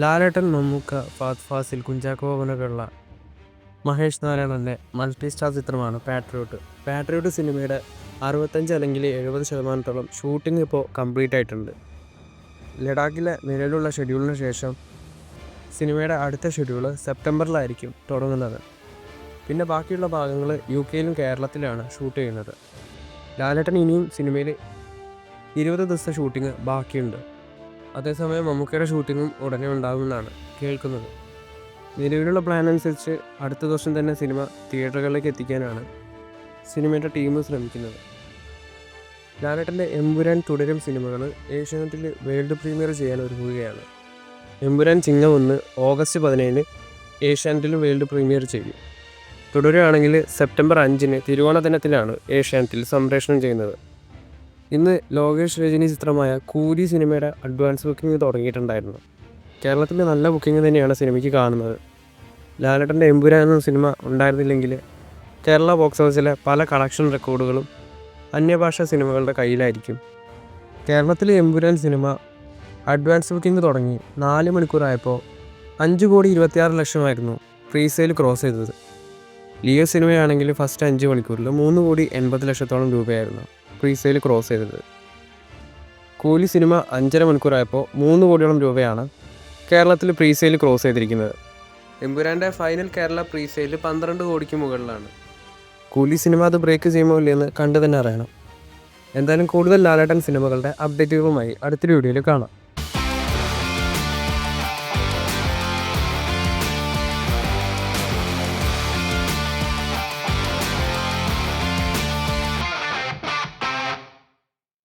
ലാലേട്ടൻ, Mammukka, Fahad Fazil, Kunchacko ബോബനൊക്കെയുള്ള Mahesh നാരായണൻ്റെ multi star ചിത്രമാണ് patriot. Patriot സിനിമയുടെ 65 അല്ലെങ്കിൽ 70% ഷൂട്ടിംഗ് ഇപ്പോൾ കംപ്ലീറ്റ് ആയിട്ടുണ്ട്. ലഡാക്കിലെ നിലവിലുള്ള ഷെഡ്യൂളിന് ശേഷം സിനിമയുടെ അടുത്ത ഷെഡ്യൂൾ സെപ്റ്റംബറിലായിരിക്കും തുടങ്ങുന്നത്. പിന്നെ ബാക്കിയുള്ള ഭാഗങ്ങൾ UK കേരളത്തിലാണ് ഷൂട്ട് ചെയ്യുന്നത്. ലാലേട്ടൻ ഇനിയും സിനിമയിൽ 20 ദിവസത്തെ ഷൂട്ടിംഗ് ബാക്കിയുണ്ട്. അതേസമയം മമ്മൂക്കയുടെ ഷൂട്ടിങ്ങും ഉടനെ ഉണ്ടാകുമെന്നാണ് കേൾക്കുന്നത്. നിലവിലുള്ള പ്ലാൻ അനുസരിച്ച് അടുത്ത ദിവസം തന്നെ സിനിമ തിയേറ്ററുകളിലേക്ക് എത്തിക്കാനാണ് സിനിമയുടെ ടീം ശ്രമിക്കുന്നത്. ലാലേട്ടൻ്റെ എമ്പുരാൻ, തുടരും സിനിമകൾ ഏഷ്യാനെറ്റിൽ വേൾഡ് പ്രീമിയർ ചെയ്യാൻ ഒരുങ്ങുകയാണ്. എമ്പുരാൻ ചിങ്ങം 1 ഓഗസ്റ്റ് 17 ഏഷ്യാനെറ്റിൽ വേൾഡ് പ്രീമിയർ ചെയ്യും. തുടരുകയാണെങ്കിൽ സെപ്റ്റംബർ 5 തിരുവോണ ദിനത്തിലാണ് ഏഷ്യാനെറ്റിൽ സംപ്രേഷണം ചെയ്യുന്നത്. ഇന്ന് ലോകേഷ് രജനി ചിത്രമായ കൂലി സിനിമയുടെ അഡ്വാൻസ് ബുക്കിംഗ് തുടങ്ങിയിട്ടുണ്ടായിരുന്നു. കേരളത്തിൽ നല്ല ബുക്കിംഗ് തന്നെയാണ് സിനിമയ്ക്ക് കാണുന്നത്. ലാലേട്ടൻ്റെ എമ്പുരാൻ എന്ന സിനിമ ഉണ്ടായിരുന്നില്ലെങ്കിൽ കേരള ബോക്സ് ഓഫീസിലെ പല കളക്ഷൻ റെക്കോർഡുകളും അന്യഭാഷാ സിനിമകളുടെ കയ്യിലായിരിക്കും. കേരളത്തിലെ എമ്പുരാൻ സിനിമ അഡ്വാൻസ് ബുക്കിംഗ് തുടങ്ങി 4 മണിക്കൂറായപ്പോൾ 5,26,00,000 പ്രീ സെയിൽ ക്രോസ് ചെയ്തത്. ലിയോ സിനിമയാണെങ്കിൽ ഫസ്റ്റ് 5 മണിക്കൂറിൽ 3,80,00,000 രൂപയായിരുന്നു പ്രീ സെയിൽ ക്രോസ് ചെയ്തത്. കൂലി സിനിമ 5.5 മണിക്കൂറായപ്പോൾ 3 കോടിയോളം രൂപയാണ് കേരളത്തിൽ പ്രീ സെയിൽ ക്രോസ് ചെയ്തിരിക്കുന്നത്. എമ്പുരാൻ്റെ ഫൈനൽ കേരള പ്രീ സെയിൽ 12 കോടിക്ക് മുകളിലാണ്. കൂലി സിനിമ അത് ബ്രേക്ക് ചെയ്യുമോ ഇല്ലെന്ന് കണ്ടു തന്നെ അറിയണം. എന്തായാലും കൂടുതൽ ലാലേട്ടൻ സിനിമകളുടെ അപ്ഡേറ്റുകളുമായി അടുത്തൊരു വീഡിയോയിൽ കാണാം.